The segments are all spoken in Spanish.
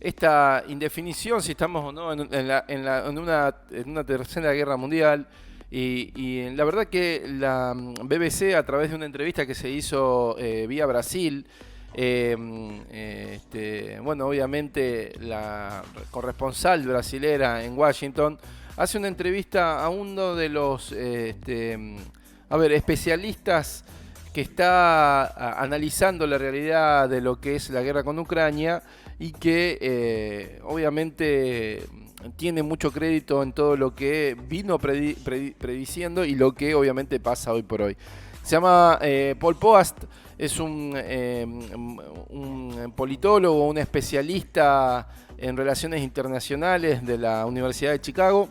esta indefinición si estamos o no en una tercera guerra mundial. Y la verdad que la BBC, a través de una entrevista que se hizo vía Brasil, bueno, obviamente la corresponsal brasilera en Washington hace una entrevista a uno de los especialistas que está analizando la realidad de lo que es la guerra con Ucrania y que obviamente tiene mucho crédito en todo lo que vino prediciendo y lo que obviamente pasa hoy por hoy. Se llama Paul Poast, es un politólogo, un especialista en relaciones internacionales de la Universidad de Chicago,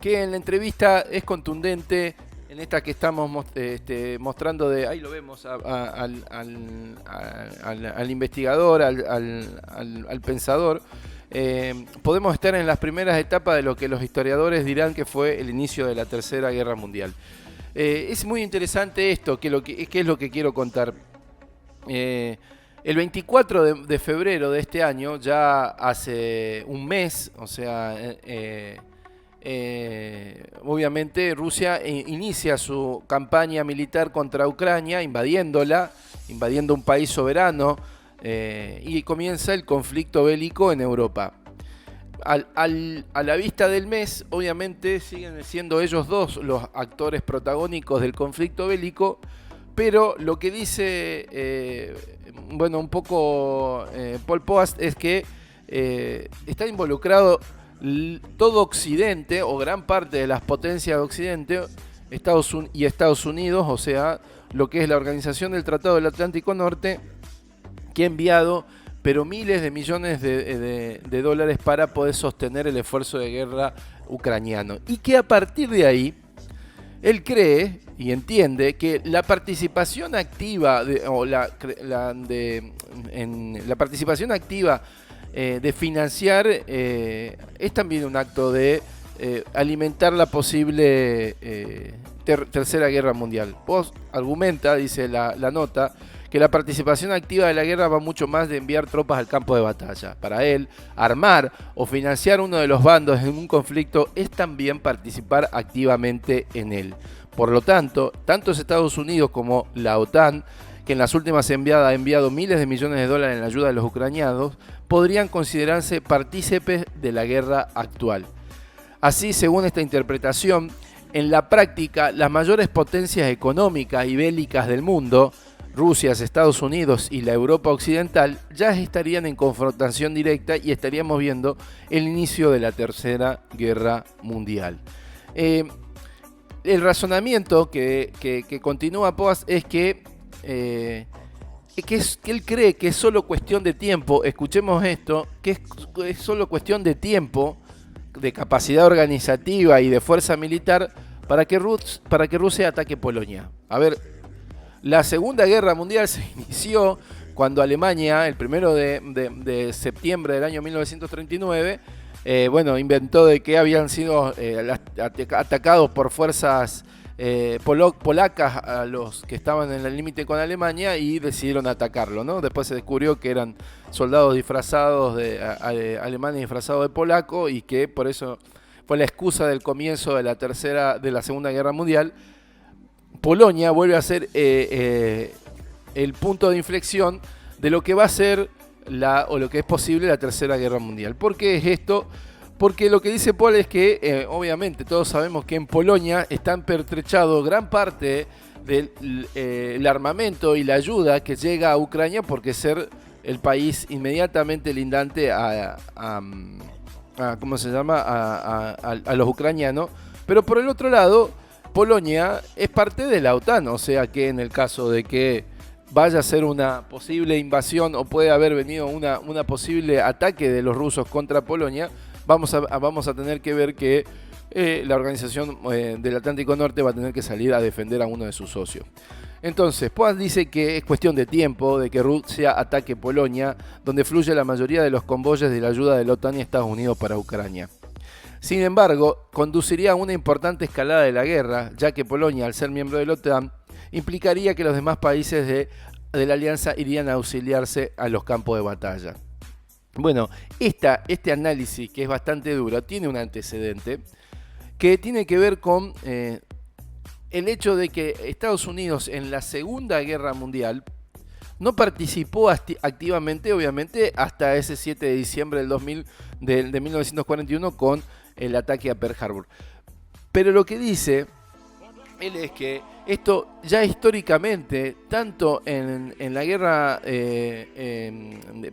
que en la entrevista es contundente en esta que estamos mostrando ahí lo vemos al investigador, al pensador. Podemos estar en las primeras etapas de lo que los historiadores dirán que fue el inicio de la Tercera Guerra Mundial. Es muy interesante esto, que es lo que quiero contar. El 24 de febrero de este año, ya hace un mes, o sea, obviamente Rusia inicia su campaña militar contra Ucrania, invadiendo un país soberano, y comienza el conflicto bélico en Europa. A la vista del mes, obviamente siguen siendo ellos dos los actores protagónicos del conflicto bélico, pero lo que dice, un poco Paul Poast es que está involucrado todo Occidente o gran parte de las potencias de Occidente, Estados Unidos, o sea, lo que es la Organización del Tratado del Atlántico Norte, que ha enviado pero miles de millones de dólares para poder sostener el esfuerzo de guerra ucraniano. Y que a partir de ahí, él cree y entiende que la participación activa de financiar es también un acto de alimentar la posible tercera guerra mundial. Vos argumenta, dice la nota, que la participación activa de la guerra va mucho más de enviar tropas al campo de batalla. Para él, armar o financiar uno de los bandos en un conflicto es también participar activamente en él. Por lo tanto, tanto Estados Unidos como la OTAN, que en las últimas enviadas ha enviado miles de millones de dólares en la ayuda de los ucranianos, podrían considerarse partícipes de la guerra actual. Así, según esta interpretación, en la práctica, las mayores potencias económicas y bélicas del mundo, Rusia, Estados Unidos y la Europa occidental, ya estarían en confrontación directa y estaríamos viendo el inicio de la Tercera Guerra Mundial. El razonamiento que continúa Poast es que él cree que es solo cuestión de tiempo, escuchemos esto, que es solo cuestión de tiempo, de capacidad organizativa y de fuerza militar para que Rusia ataque Polonia. A ver, la Segunda Guerra Mundial se inició cuando Alemania, el 1 de septiembre del año 1939, inventó de que habían sido atacados por fuerzas polacas a los que estaban en el límite con Alemania y decidieron atacarlo, ¿no? Después se descubrió que eran soldados disfrazados alemanes disfrazados de polaco y que por eso fue la excusa del comienzo de la Segunda Guerra Mundial. Polonia vuelve a ser el punto de inflexión de lo que va a ser lo que es posible la Tercera Guerra Mundial. ¿Por qué es esto? Porque lo que dice Paul es que, obviamente, todos sabemos que en Polonia están pertrechados gran parte del armamento y la ayuda que llega a Ucrania, porque ser el país inmediatamente lindante a los ucranianos. Pero por el otro lado, Polonia es parte de la OTAN, o sea que en el caso de que vaya a ser una posible invasión o puede haber venido una posible ataque de los rusos contra Polonia, vamos a tener que ver que la Organización del Atlántico Norte va a tener que salir a defender a uno de sus socios. Entonces, Poast dice que es cuestión de tiempo de que Rusia ataque Polonia, donde fluye la mayoría de los convoyes de la ayuda de la OTAN y Estados Unidos para Ucrania. Sin embargo, conduciría a una importante escalada de la guerra, ya que Polonia, al ser miembro de la OTAN, implicaría que los demás países de la alianza irían a auxiliarse a los campos de batalla. Bueno, este análisis, que es bastante duro, tiene un antecedente que tiene que ver con el hecho de que Estados Unidos en la Segunda Guerra Mundial no participó activamente, obviamente, hasta ese 7 de diciembre del 2000, de 1941 con el ataque a Pearl Harbor. Pero lo que dice él es que esto ya históricamente, tanto en la guerra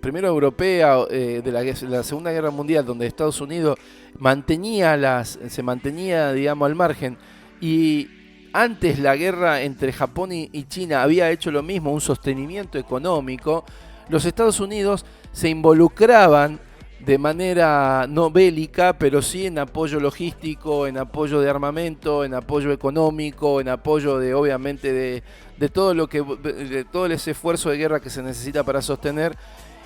primero europea, de la Segunda Guerra Mundial, donde Estados Unidos se mantenía, digamos, al margen, y antes la guerra entre Japón y China había hecho lo mismo, un sostenimiento económico, los Estados Unidos se involucraban de manera no bélica, pero sí en apoyo logístico, en apoyo de armamento, en apoyo económico, en apoyo de, obviamente, de todo de todo ese esfuerzo de guerra que se necesita para sostener.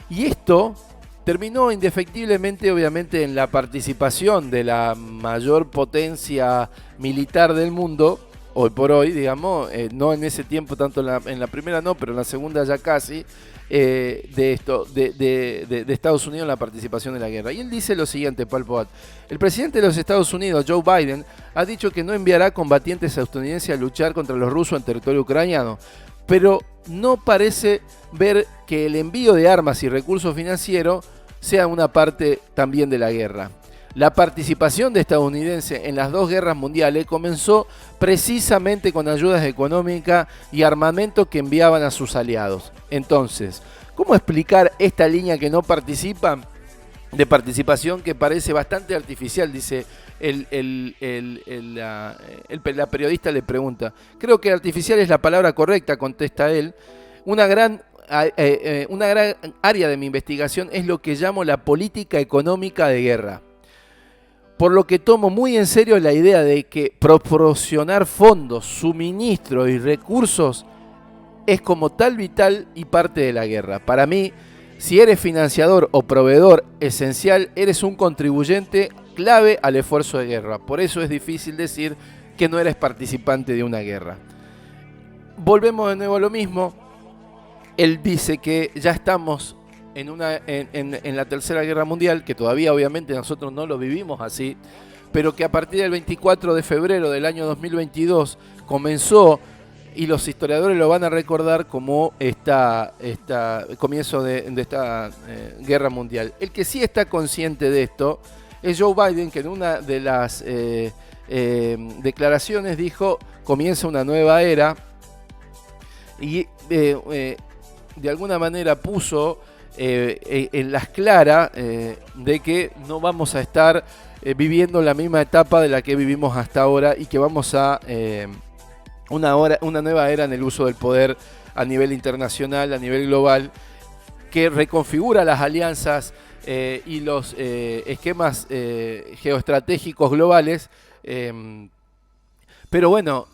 Y esto terminó indefectiblemente, obviamente, en la participación de la mayor potencia militar del mundo, hoy por hoy, digamos, no en ese tiempo, tanto en la primera no, pero en la segunda ya casi, de Estados Unidos en la participación en la guerra. Y él dice lo siguiente, Pol Pot: el presidente de los Estados Unidos, Joe Biden, ha dicho que no enviará combatientes estadounidenses a luchar contra los rusos en territorio ucraniano, pero no parece ver que el envío de armas y recursos financieros sea una parte también de la guerra. La participación de estadounidenses en las dos guerras mundiales comenzó precisamente con ayudas económicas y armamento que enviaban a sus aliados. Entonces, ¿cómo explicar esta línea que no participa? De participación que parece bastante artificial, dice la periodista le pregunta. Creo que artificial es la palabra correcta, contesta él. Una gran área de mi investigación es lo que llamo la política económica de guerra. Por lo que tomo muy en serio la idea de que proporcionar fondos, suministros y recursos es como tal vital y parte de la guerra. Para mí, si eres financiador o proveedor esencial, eres un contribuyente clave al esfuerzo de guerra. Por eso es difícil decir que no eres participante de una guerra. Volvemos de nuevo a lo mismo. Él dice que ya estamos en la Tercera Guerra Mundial, que todavía obviamente nosotros no lo vivimos así, pero que a partir del 24 de febrero del año 2022 comenzó, y los historiadores lo van a recordar como el comienzo de esta guerra mundial. El que sí está consciente de esto es Joe Biden, que en una de las declaraciones dijo: comienza una nueva era, y de alguna manera puso en las claras de que no vamos a estar viviendo la misma etapa de la que vivimos hasta ahora, y que vamos a una nueva era en el uso del poder a nivel internacional, a nivel global, que reconfigura las alianzas y los esquemas geoestratégicos globales. Pero bueno,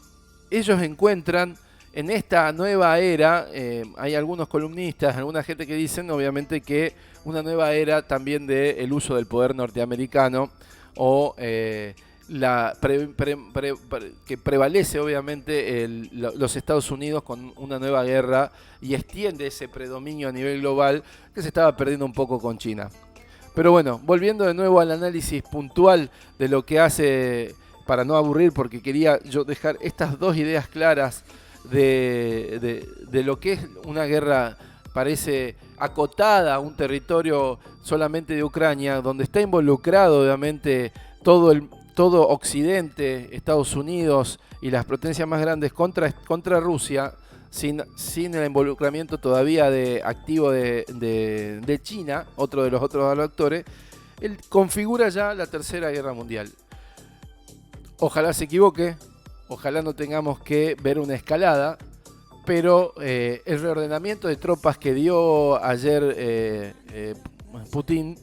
ellos encuentran en esta nueva era, hay algunos columnistas, alguna gente que dicen obviamente que una nueva era también del uso del poder norteamericano, o que prevalece obviamente los Estados Unidos con una nueva guerra, y extiende ese predominio a nivel global que se estaba perdiendo un poco con China. Pero bueno, volviendo de nuevo al análisis puntual de lo que hace, para no aburrir, porque quería yo dejar estas dos ideas claras de lo que es una guerra, parece acotada a un territorio solamente de Ucrania, donde está involucrado obviamente todo Occidente, Estados Unidos y las potencias más grandes contra Rusia, sin el involucramiento todavía activo de China, otro de los otros actores. Él configura ya la Tercera Guerra Mundial. Ojalá se equivoque, ojalá no tengamos que ver una escalada, pero el reordenamiento de tropas que dio ayer Putin,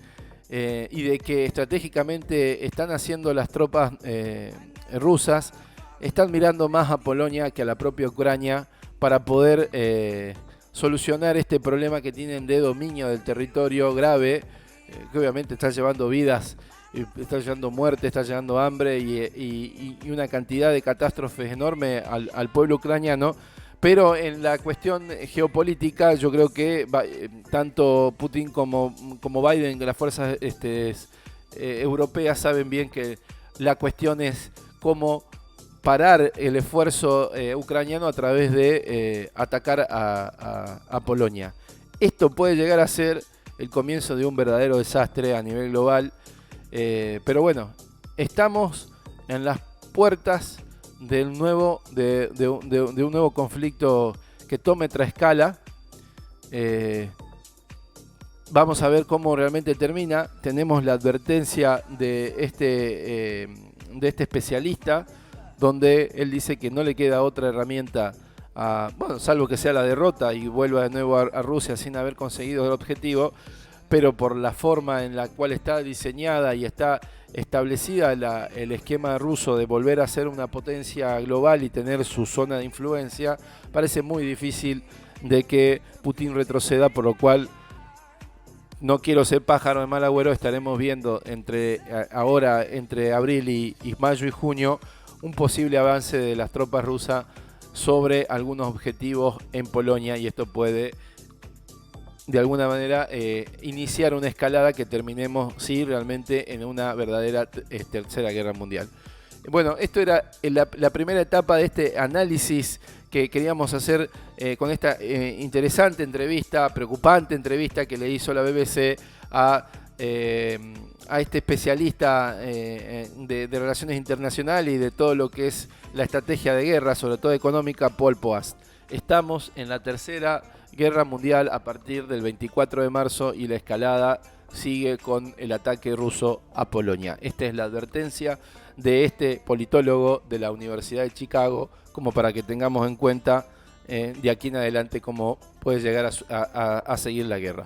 y de que estratégicamente están haciendo las tropas rusas, están mirando más a Polonia que a la propia Ucrania para poder solucionar este problema que tienen de dominio del territorio grave, que obviamente está llevando vidas, está llevando muerte, está llevando hambre y una cantidad de catástrofes enorme al pueblo ucraniano. Pero en la cuestión geopolítica, yo creo que tanto Putin como Biden, las fuerzas europeas, saben bien que la cuestión es cómo parar el esfuerzo ucraniano a través de atacar a Polonia. Esto puede llegar a ser el comienzo de un verdadero desastre a nivel global, pero bueno, estamos en las puertas de un nuevo conflicto que tome otra escala. Vamos a ver cómo realmente termina. Tenemos la advertencia de este especialista, donde él dice que no le queda otra herramienta, salvo que sea la derrota y vuelva de nuevo a Rusia sin haber conseguido el objetivo, pero por la forma en la cual está diseñada y está establecida el esquema ruso de volver a ser una potencia global y tener su zona de influencia, parece muy difícil de que Putin retroceda, por lo cual no quiero ser pájaro de mal agüero, estaremos viendo entre abril y mayo y junio un posible avance de las tropas rusas sobre algunos objetivos en Polonia, y esto puede de alguna manera iniciar una escalada que terminemos realmente en una verdadera tercera guerra mundial. Bueno, esto era la primera etapa de este análisis que queríamos hacer con esta interesante entrevista, preocupante entrevista que le hizo la BBC a este especialista de relaciones internacionales y de todo lo que es la estrategia de guerra, sobre todo económica, Paul Poast. Estamos en la tercera guerra mundial a partir del 24 de marzo y la escalada sigue con el ataque ruso a Polonia. Esta es la advertencia de este politólogo de la Universidad de Chicago, como para que tengamos en cuenta de aquí en adelante cómo puede llegar a seguir la guerra.